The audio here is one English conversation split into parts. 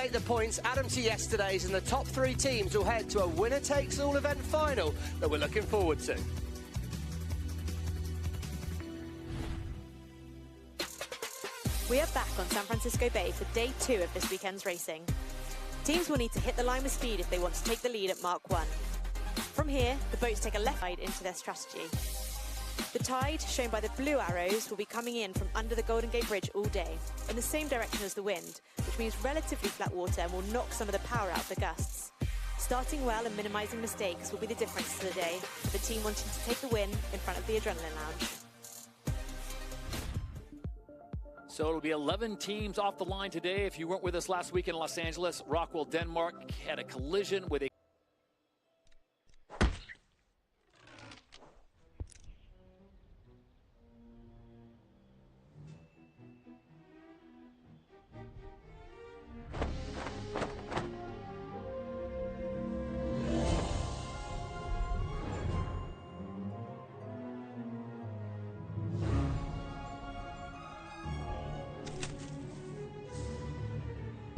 tabulate the points, add them to yesterday's, and the top 3 teams will head to a winner-takes-all event final that we're looking forward to. We are back on San Francisco Bay for day 2 of this weekend's racing. Teams will need to hit the line with speed if they want to take the lead at Mark 1. From here, the boats take a left side into their strategy. The tide, shown by the blue arrows, will be coming in from under the Golden Gate Bridge all day, in the same direction as the wind, which means relatively flat water and will knock some of the power out of the gusts. Starting well and minimising mistakes will be the difference to the day, for the team wanting to take the win in front of the Adrenaline Lounge. So it'll be 11 teams off the line today. If you weren't with us last week in Los Angeles, Rockwell, Denmark had a collision with a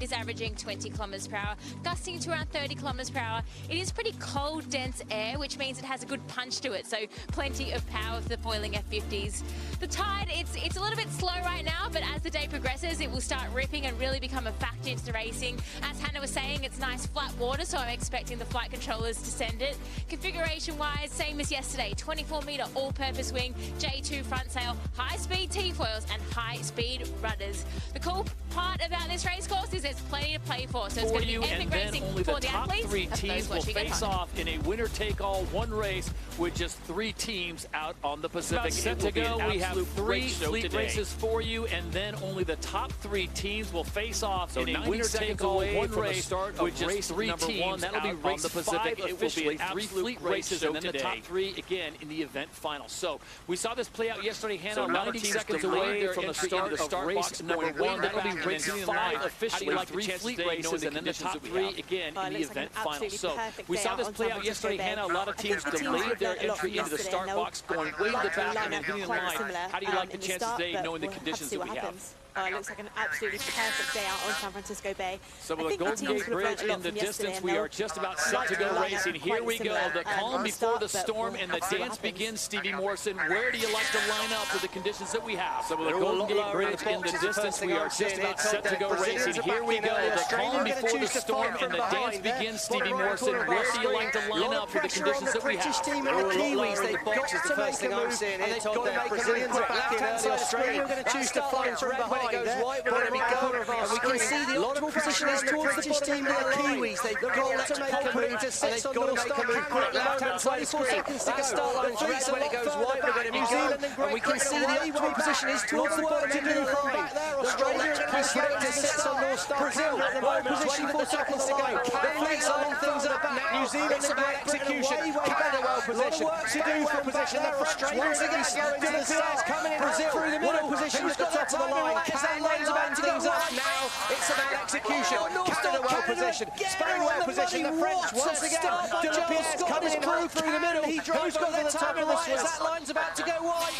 is averaging 20 kilometers per hour, gusting to around 30 kilometers per hour. It is pretty cold, dense air, which means it has a good punch to it, so plenty of power for the boiling F50s. The tide, it's a little bit slow right now, but as the day progresses, it will start ripping and really become a factor into the racing. As Hannah was saying, it's nice flat water, so I'm expecting the flight controllers to send it. Configuration-wise, same as yesterday, 24-meter all-purpose wing, J2 front sail, high-speed T-foils, and high-speed rudders. The cool part about this race course is there's plenty to play for, so it's going to be epic racing for the athletes. Only the top 3 teams will face off in a winner-take-all one race with just 3 teams out on the Pacific. Set to go, we have 3 fleet races for you, and then only the top 3 teams will face off in a winner-take-all one race with just 3 teams. That'll be race the Pacific. It will be 3 fleet races, and then the top 3 again in the event final. So we saw this play out yesterday. Hannah, 90 seconds away from the start of race number 1. That'll be race 5 officially, like 3 fleet races, and then the top 3 again in the event final. So we saw this play out yesterday, Hannah. A lot of teams delayed their entry into the start box, going way to the back and then hitting the line. How do you like the chances today, knowing the conditions that we have? It looks like an absolutely perfect day out on San Francisco Bay. So with the Golden Gate Bridge in the distance, we are just about set to go racing. Here we go, the calm before the storm, and the dance begins. Stevie Morrison, where do you like to line up for the conditions that we have? So with the Golden Gate Bridge in the distance, we are just about set to go racing. Here we go, the calm before the storm, and the dance begins. Stevie Morrison, where do you like to line up for the conditions that we have? Team and the Kiwis, they've got to make a move, and they've got to make Brazilians are back in early. Australia are going to choose to fly from behind. When it goes white, we're going to be going, and we can see the optimal position is towards the British team and the Kiwis. They've got to make a move to six on North Star Camera at the left-hand side of the screen. That start line's red. When it goes white, we're going to be going, and we can see the optimal position is towards the bottom of the line. Australia are going to be straight to six on North Star Camera at the moment, position 4 seconds to go. The fleets are on things up now. New Zealand in great execution. Canada well positioned. To do for position. The French once again Dylan starts coming in through the middle position at the top of the line. Canada's about things up now. It's about execution. Canada well positioned. Spain well positioned. The French once again. Dylan Pierce coming in through the middle. Who's got to the top of the Swiss? That line's about to go wide.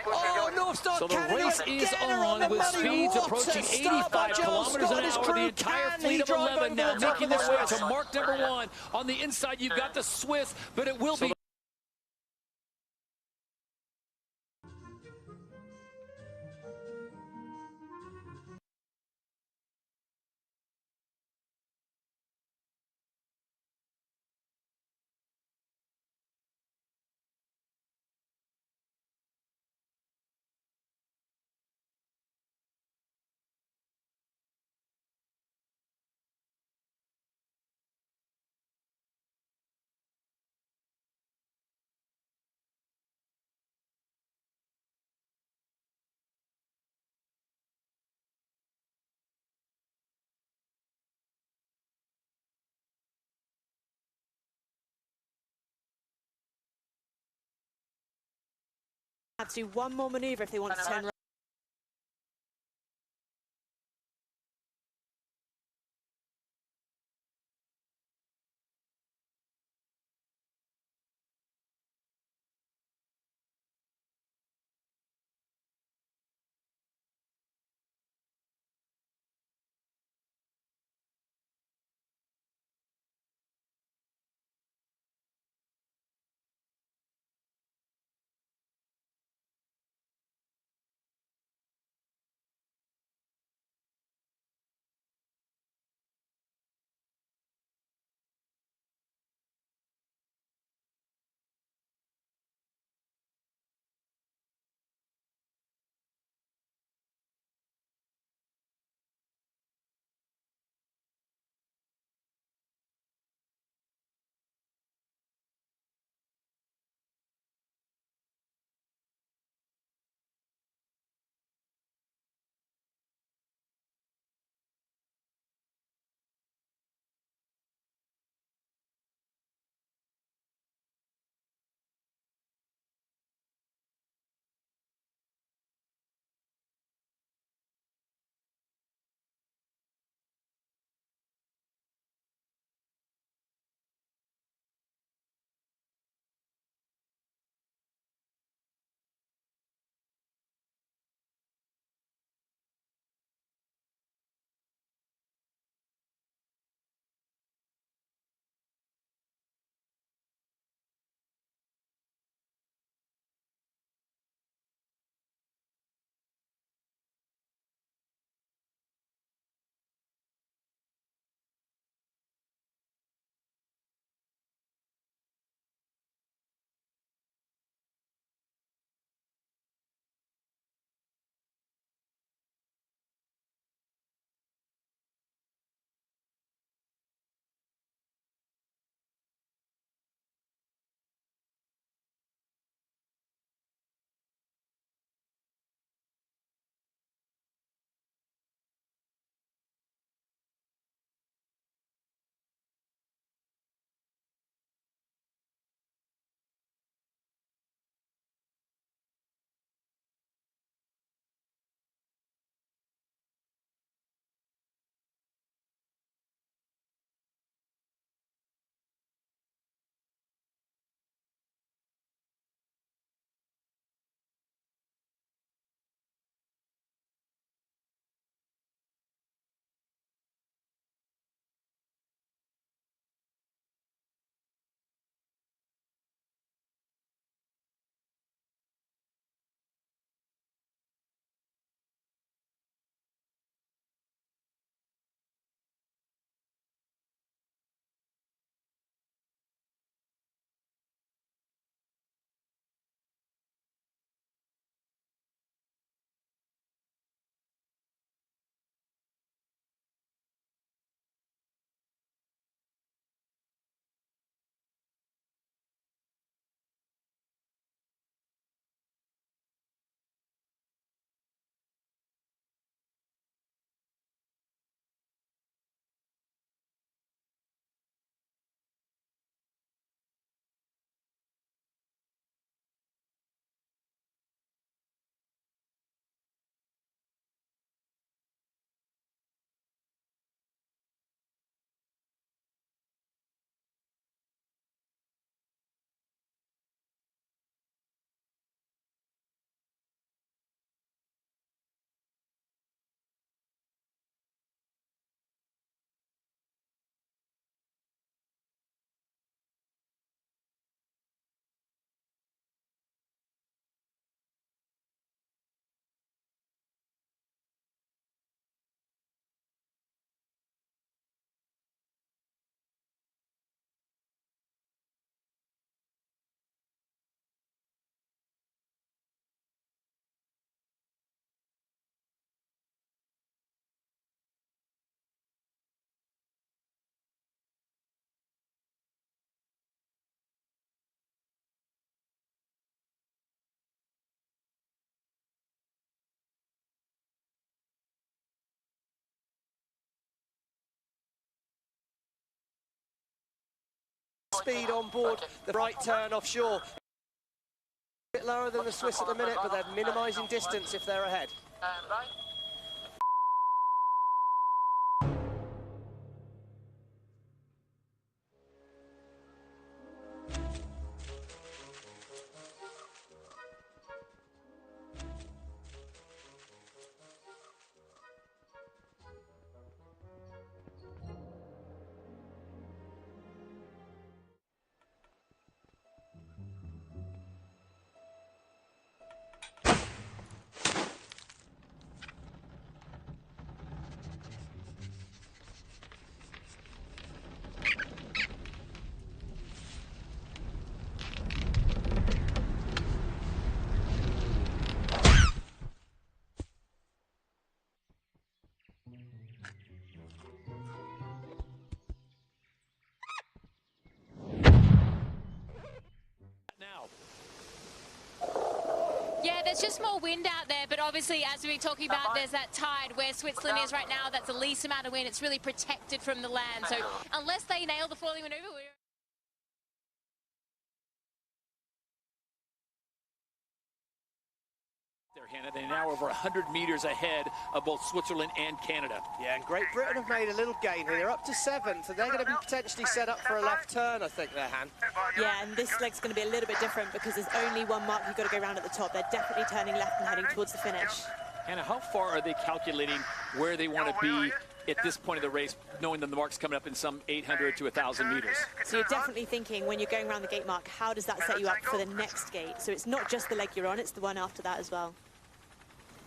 Oh, North Star so the Canada race is on with speeds approaching 85 kilometers an hour. The entire fleet of 11 now making their way to mark number 1. On the inside, you've got the Swiss, but it will be Have to do one more manoeuvre if they want to turn right. speed on board the right turn offshore. A bit lower than the Swiss at the minute, but they're minimising distance if they're ahead. Yeah, there's just more wind out there, but obviously, as we were talking about, there's that tide where Switzerland is right now. That's the least amount of wind. It's really protected from the land. So unless they nail the foiling maneuver, Hannah, they're now over 100 meters ahead of both Switzerland and Canada. Yeah, and Great Britain have made a little gain here. They're up to 7th, and they're going to be potentially set up for a left turn, I think, there, Han. Yeah, and this leg's going to be a little bit different because there's only one mark you've got to go around at the top. They're definitely turning left and heading towards the finish. Hannah, how far are they calculating where they want to be at this point of the race, knowing that the mark's coming up in some 800 to 1,000 meters? So you're definitely thinking, when you're going around the gate mark, how does that set you up for the next gate? So it's not just the leg you're on, it's the one after that as well.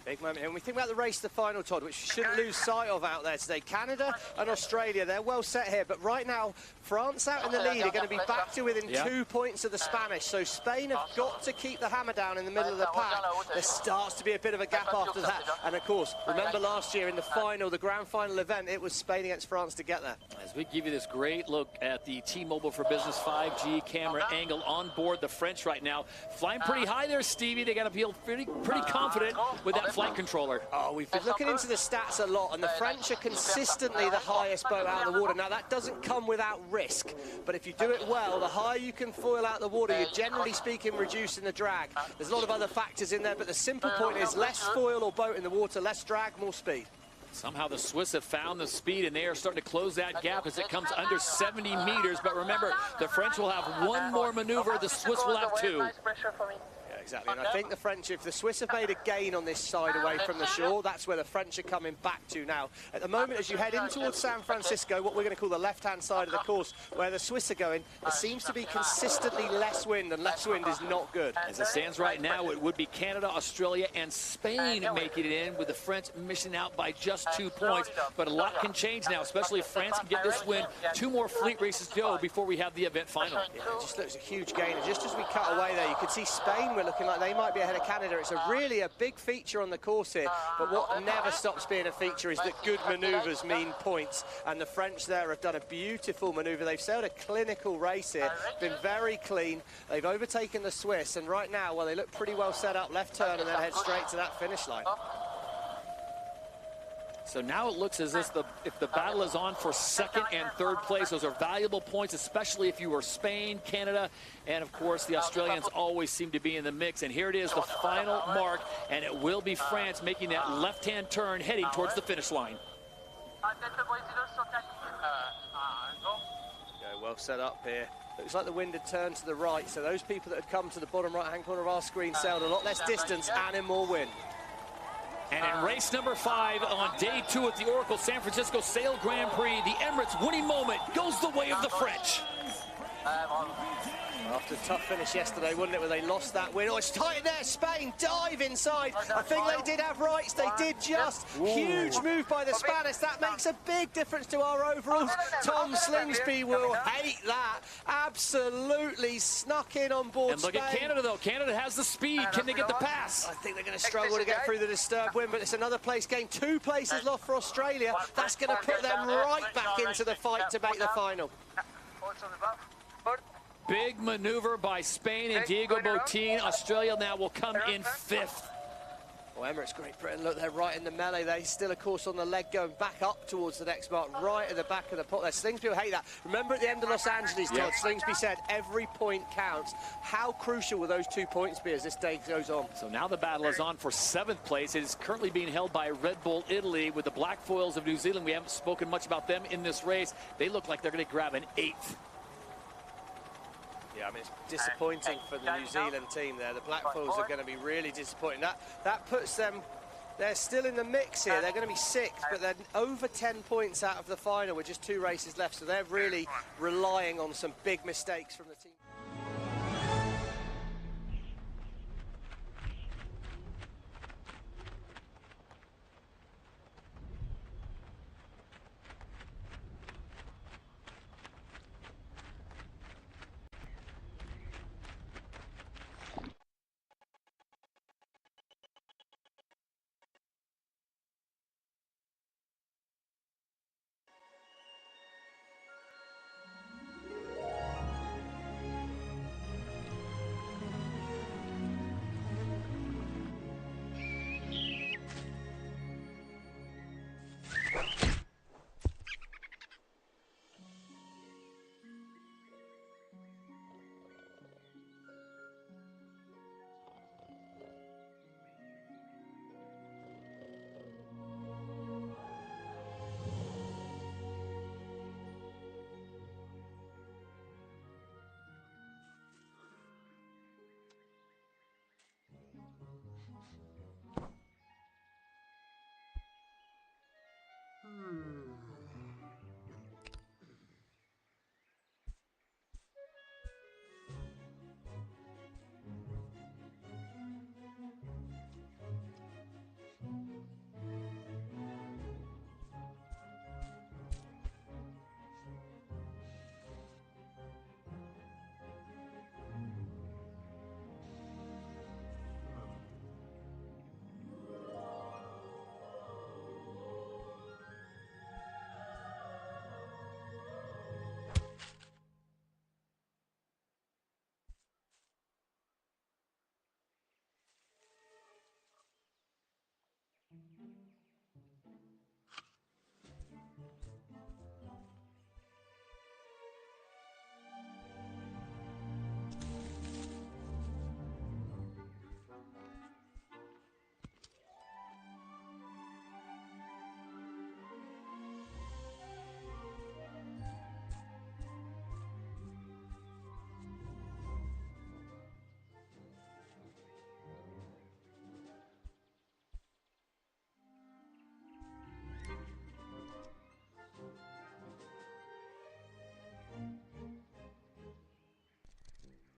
Big moment. And we think about the race to the final, Todd, which we shouldn't lose sight of out there today. Canada and Australia, they're well set here. But right now, France out in the lead are going to be back to within 2 points of the Spanish. So Spain have got to keep the hammer down in the middle of the pack. There starts to be a bit of a gap after that. And of course, remember last year in the final, the grand final event, it was Spain against France to get there. As we give you this great look at the T-Mobile for Business 5G camera angle on board the French right now. Flying pretty high there, Stevie. They got to feel pretty confident with that flight controller. Oh, we've been looking into the stats a lot, and the French are consistently the highest boat out of the water. Now, that doesn't come without risk, but if you do it well, the higher you can foil out the water, you're generally speaking reducing the drag. There's a lot of other factors in there, but the simple point is less foil or boat in the water, less drag, more speed. Somehow the Swiss have found the speed, and they are starting to close that gap as it comes under 70 meters. But remember, the French will have one more maneuver, the Swiss will have 2. Exactly, and I think the French, if the Swiss have made a gain on this side away from the shore, that's where the French are coming back to now. At the moment, as you head in towards San Francisco, what we're going to call the left-hand side of the course, where the Swiss are going, there seems to be consistently less wind, and less wind is not good. As it stands right now, it would be Canada, Australia, and Spain making it in, with the French missing out by just 2 points. But a lot can change now, especially if France can get this win. 2 more fleet races to go before we have the event final. Yeah, it just looks a huge gain, and just as we cut away there, you can see Spain were looking like they might be ahead of Canada. It's really a big feature on the course here, but what never stops being a feature is that good manoeuvres mean points, and the French there have done a beautiful manoeuvre. They've sailed a clinical race here, been very clean. They've overtaken the Swiss, and right now, well, they look pretty well set up, left turn and then head straight to that finish line. So now it looks as if the battle is on for 2nd and 3rd place. Those are valuable points, especially if you were Spain, Canada, and of course the Australians always seem to be in the mix. And here it is, the final mark, and it will be France making that left-hand turn heading towards the finish line. Yeah, well set up here. Looks like the wind had turned to the right, so those people that had come to the bottom right-hand corner of our screen sailed a lot less distance and in more wind. And in race number 5 on day 2 at the Oracle San Francisco Sail Grand Prix, the Emirates winning moment goes the way of the French. After a tough finish yesterday, wasn't it, where they lost that win? Oh, it's tight in there. Spain dive inside. I think they did have rights. They did just. Huge move by the Spanish. That makes a big difference to our overalls. Tom Slingsby will hate that. Absolutely snuck in on board And look Spain. at Canada, though. Canada has the speed. Can they get the pass? I think they're going to struggle to get through the disturbed wind, but it's another place gain. 2 places lost for Australia. That's going to put them right back into the fight to make the final. Big maneuver by Spain and Diego Botín. Australia now will come in 5th. Well, Emirates Great Britain, look, they're right in the melee. They still, of course, on the leg going back up towards the next mark, right at the back of the pot there. Slingsby will hate that. Remember at the end of Los Angeles, Todd, Slingsby said every point counts. How crucial will those 2 points be as this day goes on? So now the battle is on for 7th place. It is currently being held by Red Bull Italy with the Black Foils of New Zealand. We haven't spoken much about them in this race. They look like they're going to grab an 8th. Yeah, I mean, it's disappointing for the New Zealand team there. The Black Foils are going to be really disappointing. That puts them, they're still in the mix here. They're going to be 6th, but they're over 10 points out of the final with just 2 races left. So they're really relying on some big mistakes from the team.